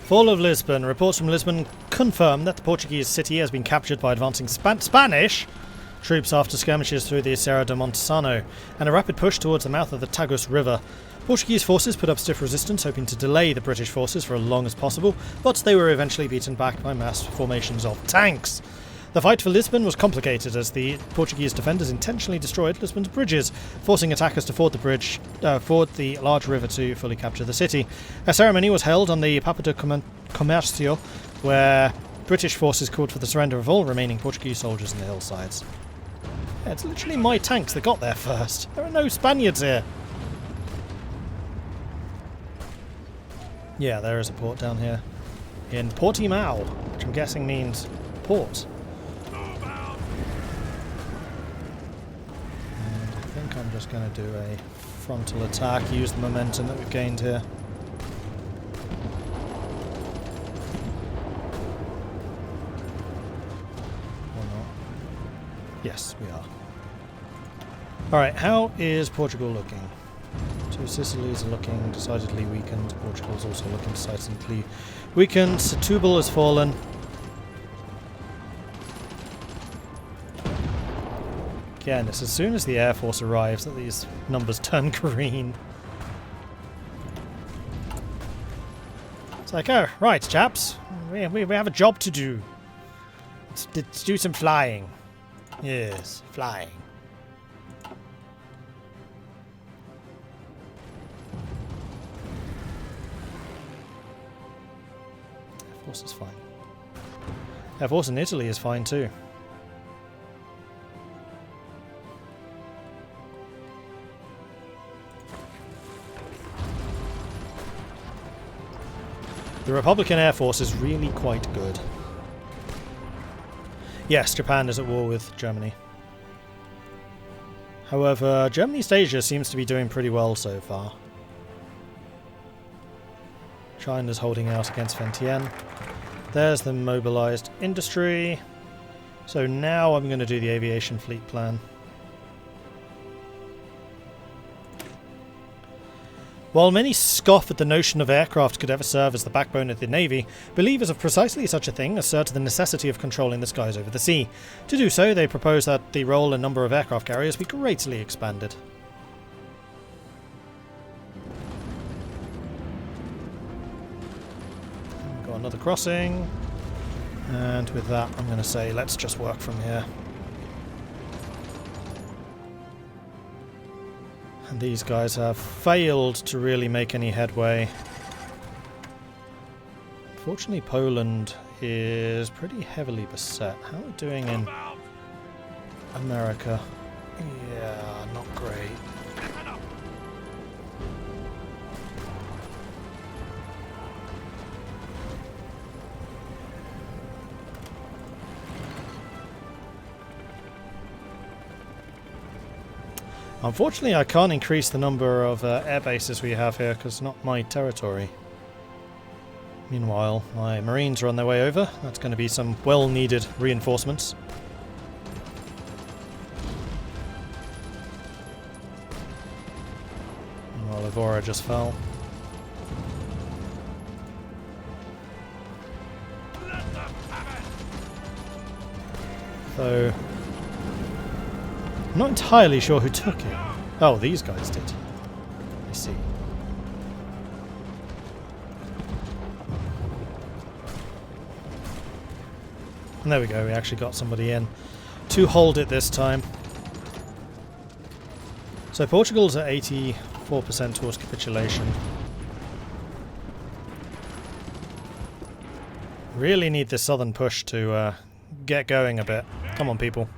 Fall of Lisbon. Reports from Lisbon confirm that the Portuguese city has been captured by advancing Spanish troops after skirmishes through the Serra de Montesano and a rapid push towards the mouth of the Tagus River. Portuguese forces put up stiff resistance, hoping to delay the British forces for as long as possible, but they were eventually beaten back by mass formations of tanks. The fight for Lisbon was complicated as the Portuguese defenders intentionally destroyed Lisbon's bridges, forcing attackers to ford the large river to fully capture the city. A ceremony was held on the Papa de Comercio, where British forces called for the surrender of all remaining Portuguese soldiers in the hillsides. Yeah, it's literally my tanks that got there first. There are no Spaniards here. Yeah, there is a port down here in Portimao, which I'm guessing means port. I'm just going to do a frontal attack, use the momentum that we've gained here. Or not. Yes, we are. Alright, how is Portugal looking? Two Sicilies are looking decidedly weakened. Portugal's also looking decidedly weakened. Setúbal has fallen. Again, it's as soon as the Air Force arrives that these numbers turn green. It's like, oh, right, chaps. We have a job to do. Let's do some flying. Yes, flying. Air Force is fine. Air Force in Italy is fine too. The Republican Air Force is really quite good. Yes, Japan is at war with Germany. However, Germany's Asia seems to be doing pretty well so far. China's holding out against Vientiane. There's the mobilized industry. So now I'm going to do the aviation fleet plan. While many scoff at the notion of aircraft could ever serve as the backbone of the Navy, believers of precisely such a thing assert the necessity of controlling the skies over the sea. To do so, they propose that the role and number of aircraft carriers be greatly expanded. We've got another crossing, and with that I'm going to say let's just work from here. And these guys have failed to really make any headway. Unfortunately, Poland is pretty heavily beset. How are we doing in America? Yeah, not great. Unfortunately, I can't increase the number of air bases we have here because it's not my territory. Meanwhile, my Marines are on their way over. That's going to be some well-needed reinforcements. Meanwhile, Evora just fell. So I'm not entirely sure who took it. Oh, these guys did. I see. And there we go, we actually got somebody in to hold it this time. So Portugal's at 84% towards capitulation. Really need this southern push to get going a bit. Come on, people.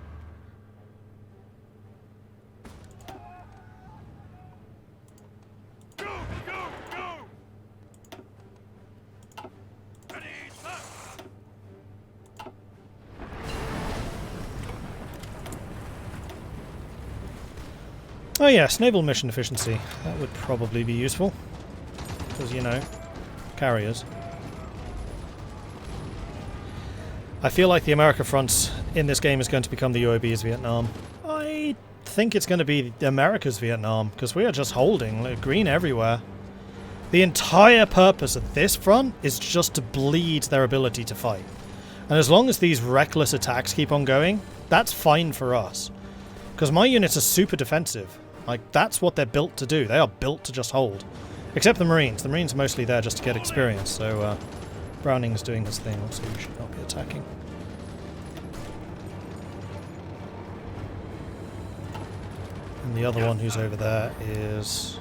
Oh yes, naval mission efficiency. That would probably be useful. Because, you know, carriers. I feel like the America front in this game is going to become the UAB's Vietnam. I think it's going to be America's Vietnam, because we are just holding like, green everywhere. The entire purpose of this front is just to bleed their ability to fight. And as long as these reckless attacks keep on going, that's fine for us. Because my units are super defensive. Like, that's what they're built to do. They are built to just hold. Except the Marines. The Marines are mostly there just to get experience, so Browning's doing his thing, also you should not be attacking. And the other one who's over there is...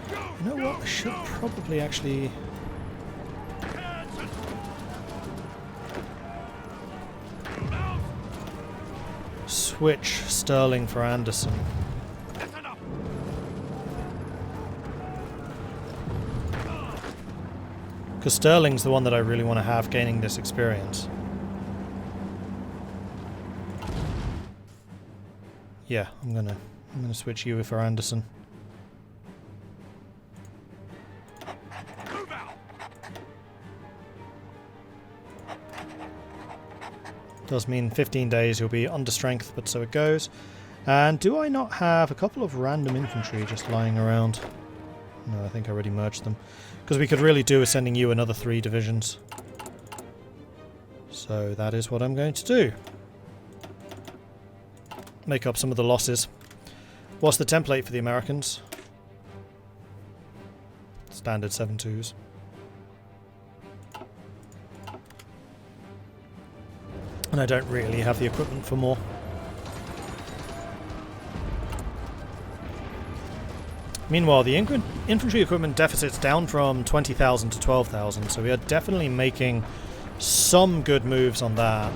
You know what? I should probably actually... switch Sterling for Anderson. Because Sterling's the one that I really want to have gaining this experience. Yeah, I'm gonna switch you for Anderson. Does mean 15 days you'll be under strength, but so it goes. And do I not have a couple of random infantry just lying around? No, I think I already merged them. Because we could really do with sending you another 3 divisions. So that is what I'm going to do. Make up some of the losses. What's the template for the Americans? Standard 7-2s. And I don't really have the equipment for more. Meanwhile, the infantry equipment deficit's down from 20,000 to 12,000, so we are definitely making some good moves on that.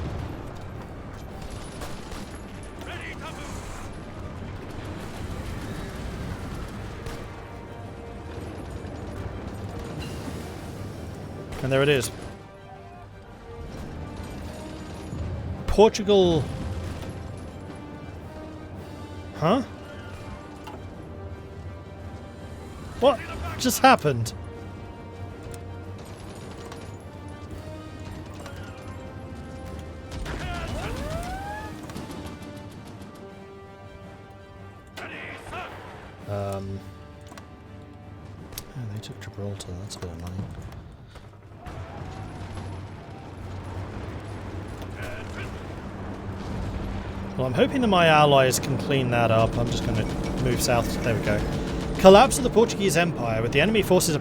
And there it is. Portugal... Huh? What just happened? Oh, they took Gibraltar, that's a bit annoying. Well, I'm hoping that my allies can clean that up. I'm just going to move south. There we go. Collapse of the Portuguese Empire. With the enemy forces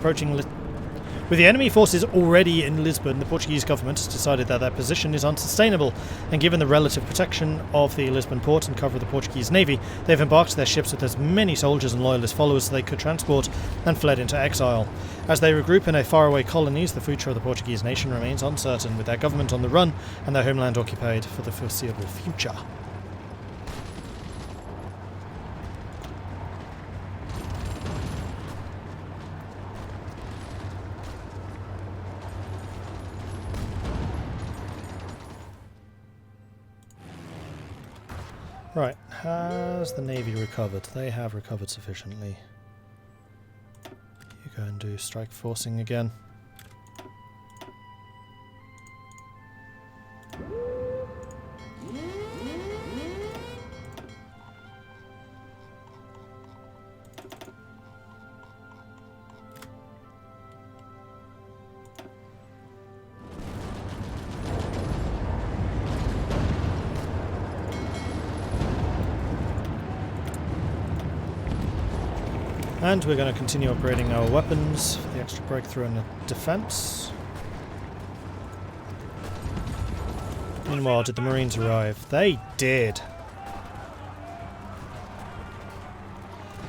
already in Lisbon, the Portuguese government has decided that their position is unsustainable, and given the relative protection of the Lisbon port and cover of the Portuguese navy, they've embarked their ships with as many soldiers and loyalist followers as they could transport and fled into exile. As they regroup in a faraway colonies, the future of the Portuguese nation remains uncertain, with their government on the run and their homeland occupied for the foreseeable future. Right, has the Navy recovered? They have recovered sufficiently. You go and do strike forcing again. And we're going to continue upgrading our weapons for the extra breakthrough in the defense. Meanwhile, did the Marines arrive? They did!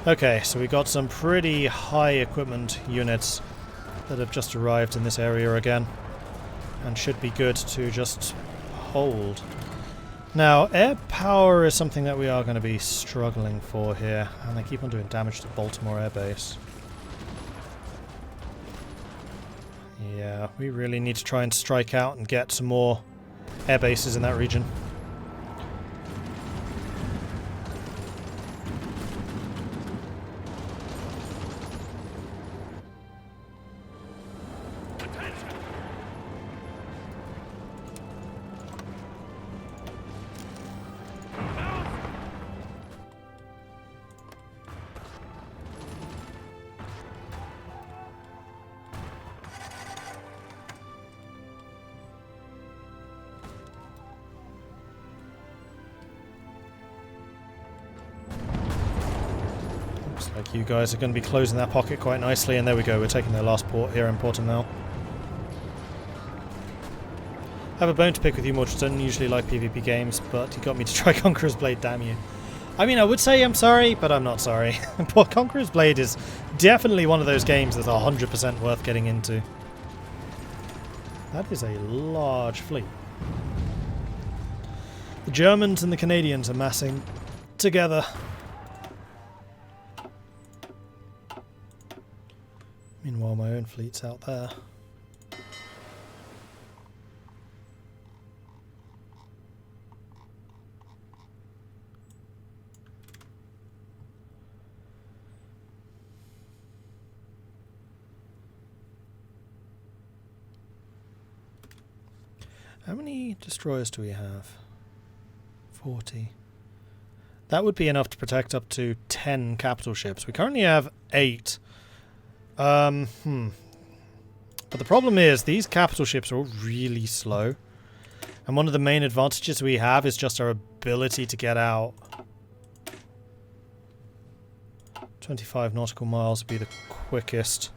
Okay, so we got some pretty high equipment units that have just arrived in this area again, and should be good to just hold. Now, air power is something that we are going to be struggling for here, and they keep on doing damage to Baltimore Air Base. Yeah, we really need to try and strike out and get some more air bases in that region. like you guys are going to be closing that pocket quite nicely, and there we go, we're taking their last port here in Portugal. I have a bone to pick with you, Mordred. I don't usually like PvP games, but you got me to try Conqueror's Blade, damn you. I mean, I would say I'm sorry, but I'm not sorry. Conqueror's Blade is definitely one of those games that's 100% worth getting into. That is a large fleet. The Germans and the Canadians are massing together. Meanwhile, my own fleet's out there. How many destroyers do we have? 40. That would be enough to protect up to 10 capital ships. We currently have 8. But the problem is, these capital ships are all really slow. And one of the main advantages we have is just our ability to get out. 25 nautical miles would be the quickest.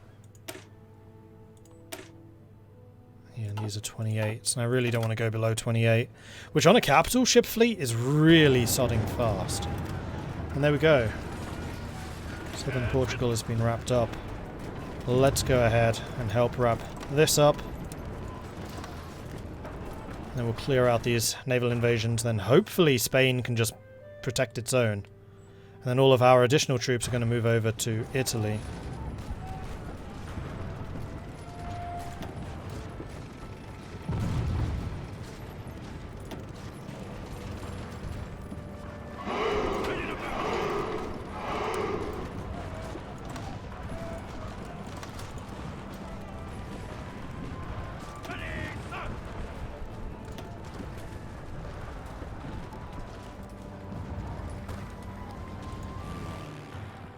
Yeah, and these are 28s, and I really don't want to go below 28, which on a capital ship fleet is really sodding fast. And there we go. Southern Portugal has been wrapped up. Let's go ahead and help wrap this up. And then we'll clear out these naval invasions, then hopefully Spain can just protect its own. And then all of our additional troops are going to move over to Italy.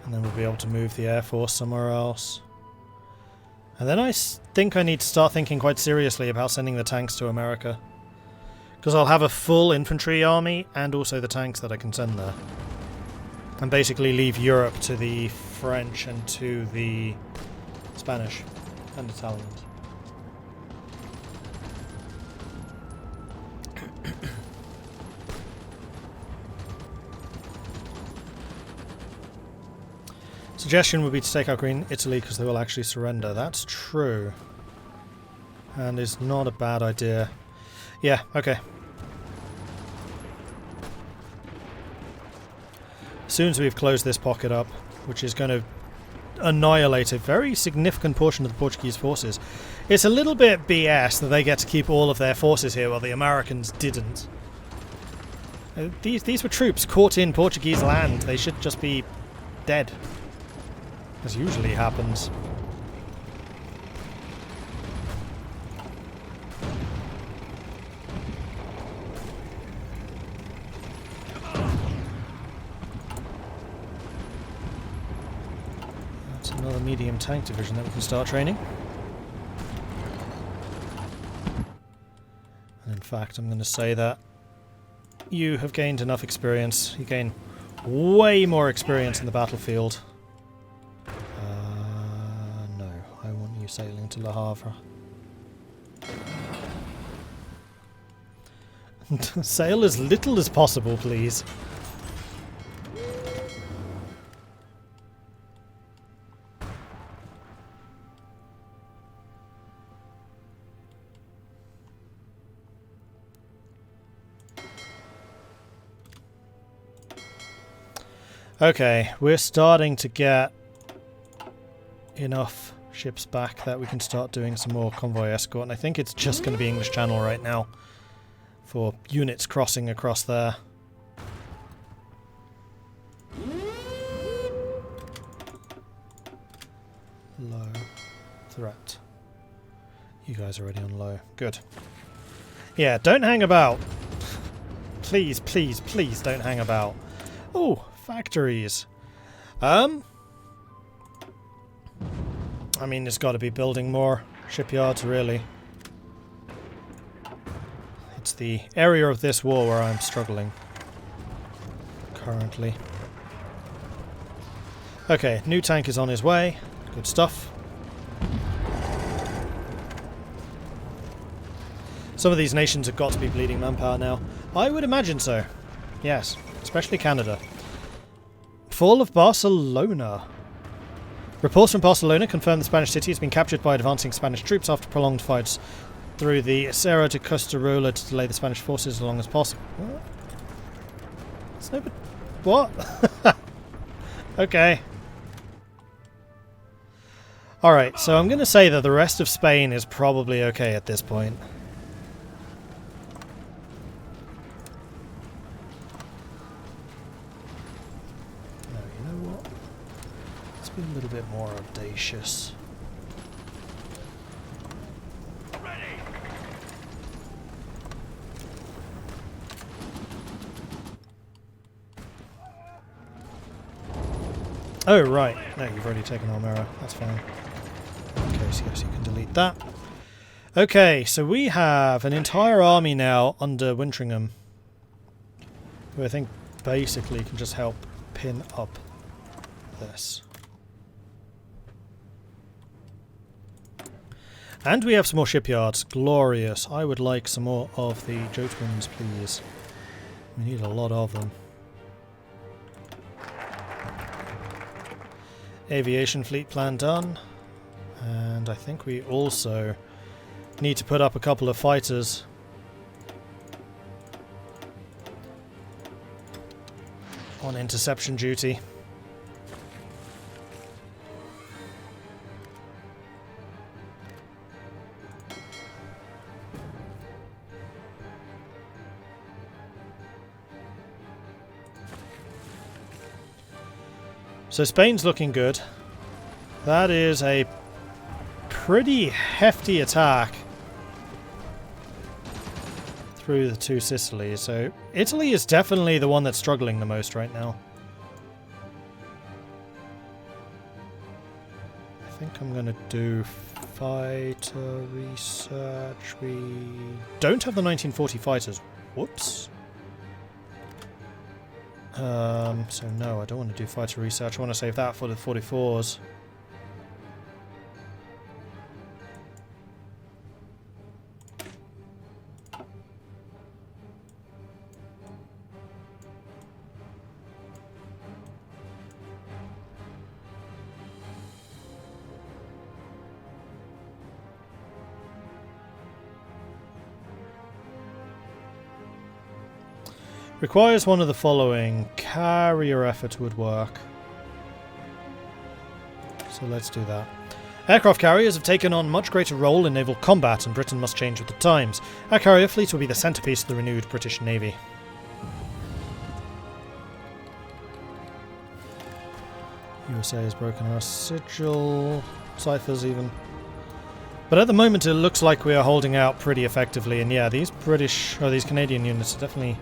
And then we'll be able to move the Air Force somewhere else. And then I think I need to start thinking quite seriously about sending the tanks to America. Because I'll have a full infantry army and also the tanks that I can send there. And basically leave Europe to the French and to the Spanish and Italians. Suggestion would be to take out Green Italy because they will actually surrender. That's true. And is not a bad idea. Yeah, okay. As soon as we've closed this pocket up, which is going to annihilate a very significant portion of the Portuguese forces. It's a little bit BS that they get to keep all of their forces here while the Americans didn't. These were troops caught in Portuguese land. They should just be dead. As usually happens. That's another medium tank division that we can start training. And in fact, I'm going to say that you have gained enough experience. You gain way more experience in the battlefield. Sailing to Le Havre. Sail as little as possible, please. Okay, we're starting to get enough ships back that we can start doing some more convoy escort, and I think it's just going to be English Channel right now for units crossing across there. Low threat. You guys are already on low. Good. Yeah, don't hang about. Please, please, please don't hang about. Oh, factories. I mean, it's got to be building more shipyards, really. It's the area of this war where I'm struggling currently. Okay, new tank is on his way. Good stuff. Some of these nations have got to be bleeding manpower now. I would imagine so. Yes, especially Canada. Fall of Barcelona. Reports from Barcelona confirm the Spanish city has been captured by advancing Spanish troops after prolonged fights through the Serra de Costarola to delay the Spanish forces as long as possible. What? What? Okay. Alright, so I'm going to say that the rest of Spain is probably okay at this point. No, you know what? Let's be a little bit more audacious. Oh, right. No, you've already taken Almera. That's fine. Okay, so yes, you can delete that. Okay, so we have an entire army now under Wintringham, who I think basically can just help pin up this. And we have some more shipyards. Glorious. I would like some more of the Jotuns, please. We need a lot of them. Aviation fleet plan done, and I think we also need to put up a couple of fighters. On interception duty. So Spain's looking good. That is a pretty hefty attack through the two Sicilies. So Italy is definitely the one that's struggling the most right now. I think I'm going to do fighter research. We don't have the 1940 fighters. Whoops. So no, I don't want to do fighter research. I want to save that for the 44s. Requires one of the following. Carrier effort would work. So let's do that. Aircraft carriers have taken on much greater role in naval combat, and Britain must change with the times. Our carrier fleet will be the centrepiece of the renewed British Navy. USA has broken our sigil. Ciphers even. But at the moment it looks like we are holding out pretty effectively, and yeah, these these Canadian units are definitely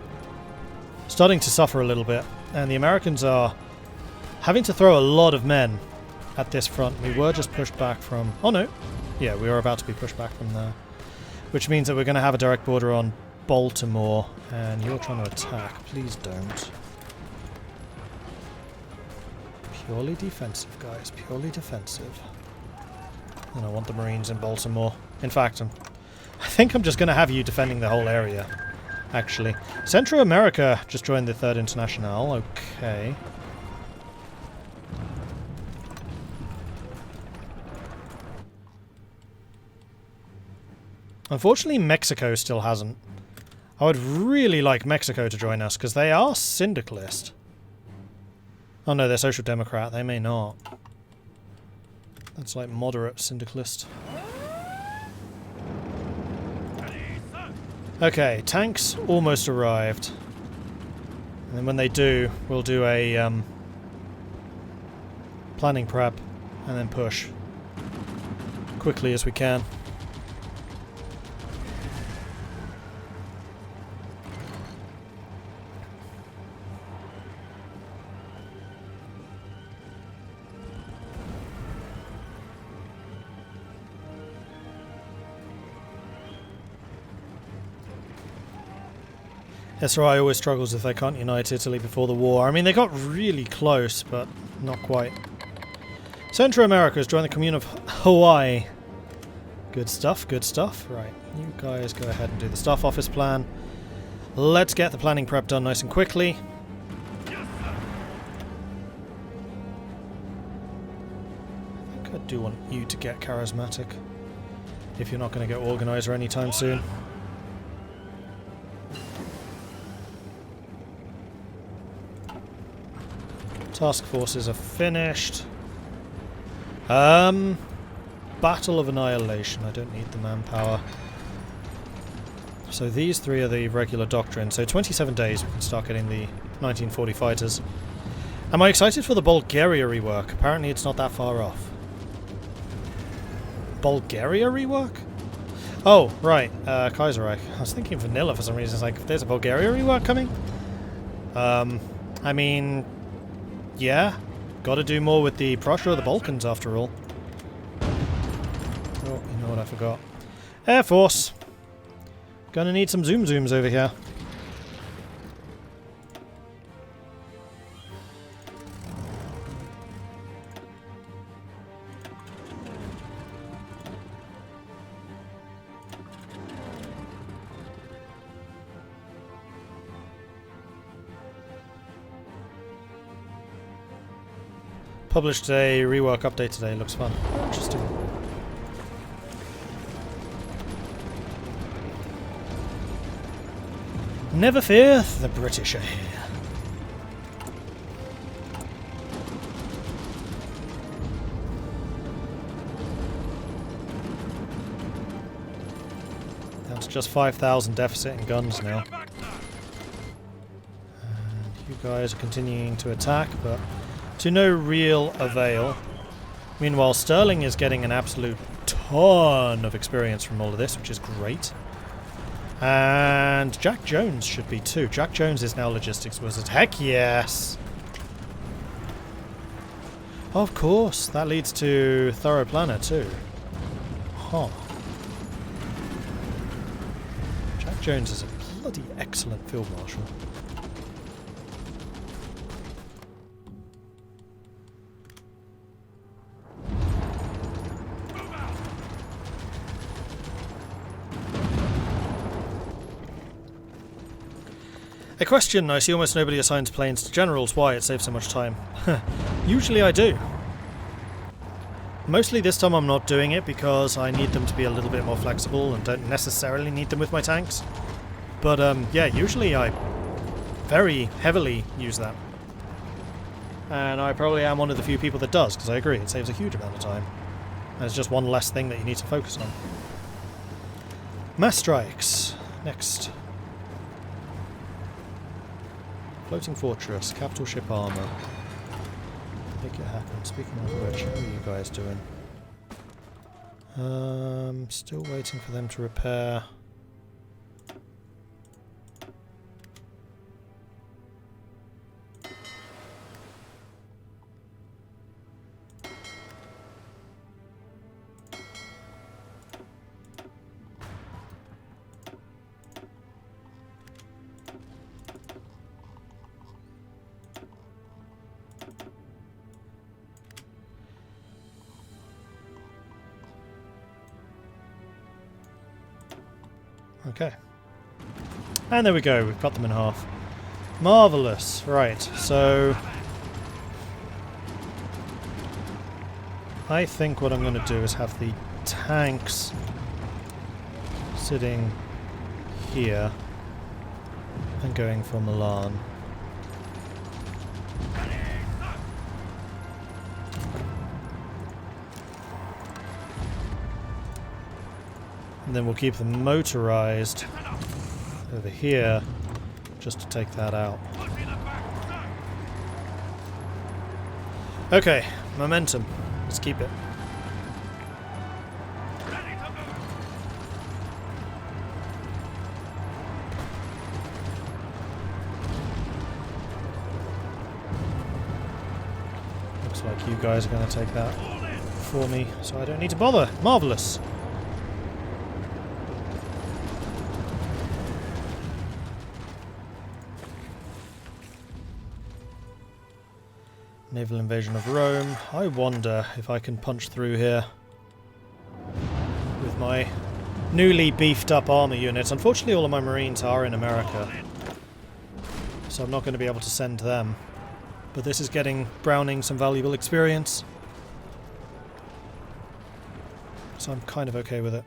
starting to suffer a little bit, and the Americans are having to throw a lot of men at this front. We were just pushed back from... Oh no! Yeah, we were about to be pushed back from there. Which means that we're going to have a direct border on Baltimore, and you're trying to attack. Please don't. Purely defensive, guys. Purely defensive. And I want the Marines in Baltimore. In fact, I think I'm just going to have you defending the whole area. Actually. Central America just joined the Third International. Okay. Unfortunately, Mexico still hasn't. I would really like Mexico to join us, because they are syndicalist. Oh no, they're Social Democrat. They may not. That's like moderate syndicalist. Okay, tanks almost arrived. And then when they do, we'll do a planning prep and then push quickly as we can. SRI always struggles if they can't unite Italy before the war. I mean, they got really close, but not quite. Central America has joined the commune of Hawaii. Good stuff, good stuff. Right, you guys go ahead and do the staff office plan. Let's get the planning prep done nice and quickly. I think I do want you to get charismatic, if you're not going to get organizer anytime soon. Task forces are finished. Battle of Annihilation. I don't need the manpower. So these three are the regular doctrine. So 27 days we can start getting the 1940 fighters. Am I excited for the Bulgaria rework? Apparently it's not that far off. Bulgaria rework? Oh, right. Kaiserreich. I was thinking vanilla for some reason. It's like, there's a Bulgaria rework coming? I mean... yeah. Gotta do more with the Prussia or the Balkans after all. Oh, you know what I forgot. Air Force! Gonna need some zoom zooms over here. Published a rework update today, looks fun. Interesting. Never fear, the British are here. That's just 5,000 deficit in guns now. And you guys are continuing to attack, but to no real avail. Meanwhile, Sterling is getting an absolute ton of experience from all of this, which is great. And Jack Jones should be too. Jack Jones is now logistics wizard. Heck yes! Of course, that leads to thorough planner too. Huh. Jack Jones is a bloody excellent field marshal. A question: I see almost nobody assigns planes to generals. Why? It saves so much time. Usually I do. Mostly this time I'm not doing it because I need them to be a little bit more flexible and don't necessarily need them with my tanks. But yeah, usually I very heavily use that. And I probably am one of the few people that does, because I agree, it saves a huge amount of time. And it's just one less thing that you need to focus on. Mass strikes. Next. Floating fortress, capital ship armor. Make it happen. Speaking of which, how are you guys doing? Still waiting for them to repair. Okay. And there we go, we've cut them in half. Marvellous. Right, so I think what I'm going to do is have the tanks sitting here and going for Milan. And then we'll keep them motorized over here just to take that out. Okay, momentum. Let's keep it. Looks like you guys are going to take that for me, so I don't need to bother. Marvellous. Naval invasion of Rome. I wonder if I can punch through here with my newly beefed up army units. Unfortunately, all of my Marines are in America, so I'm not going to be able to send them. But this is getting Browning some valuable experience, so I'm kind of okay with it.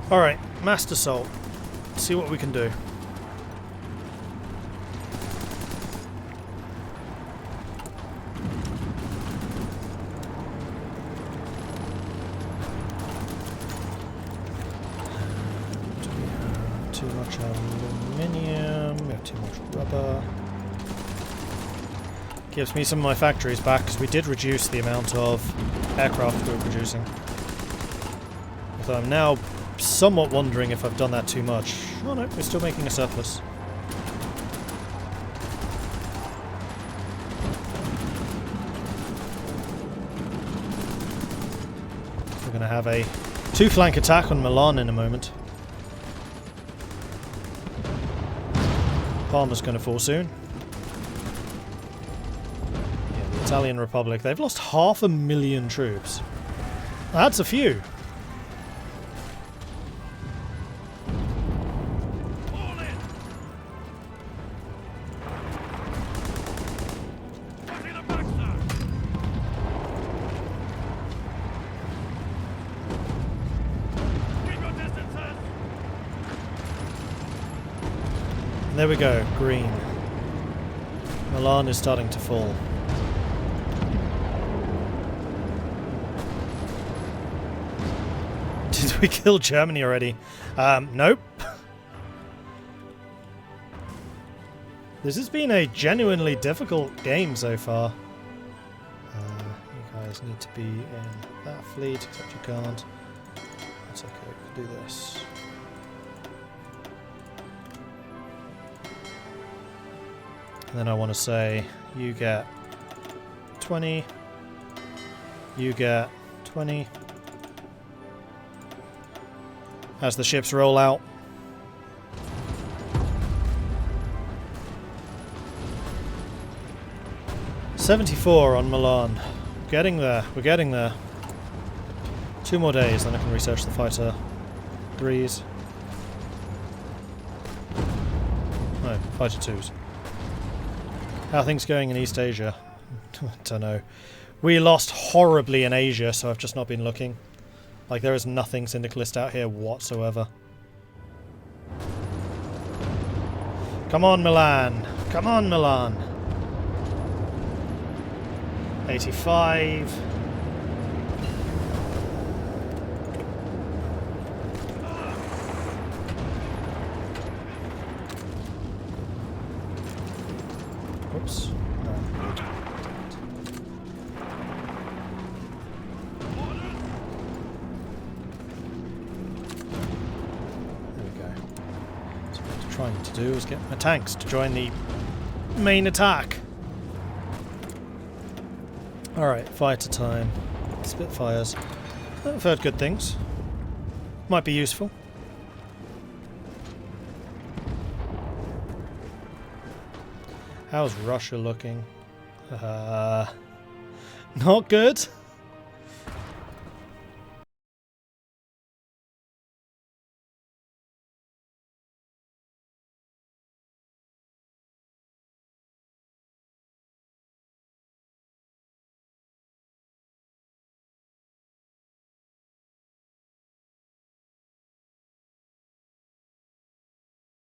Alright, mass assault. See what we can do. Do we have too much aluminium? We have too much rubber. Gives me some of my factories back, because we did reduce the amount of aircraft we were producing. So I'm now somewhat wondering if I've done that too much. Oh no, we're still making a surplus. We're going to have a two-flank attack on Milan in a moment. Parma's going to fall soon. Yeah, the Italian Republic, they've lost 500,000 troops. That's a few. There we go, green. Milan is starting to fall. Did we kill Germany already? Nope. This has been a genuinely difficult game so far. You guys need to be in that fleet, except you can't. That's okay, we can do this. And then I want to say, you get 20, you get 20. As the ships roll out. $74 on Milan. Getting there, we're getting there. 2 more days, then I can research the fighter 3s. No, fighter 2s. How are things going in East Asia? Don't know. We lost horribly in Asia, so I've just not been looking. Like, there is nothing syndicalist out here whatsoever. Come on, Milan! Come on, Milan! 85. Oops. No. There we go. So what I'm trying to do is get my tanks to join the main attack. Alright, fighter time. Spitfires. I've heard good things. Might be useful. How's Russia looking? Not good.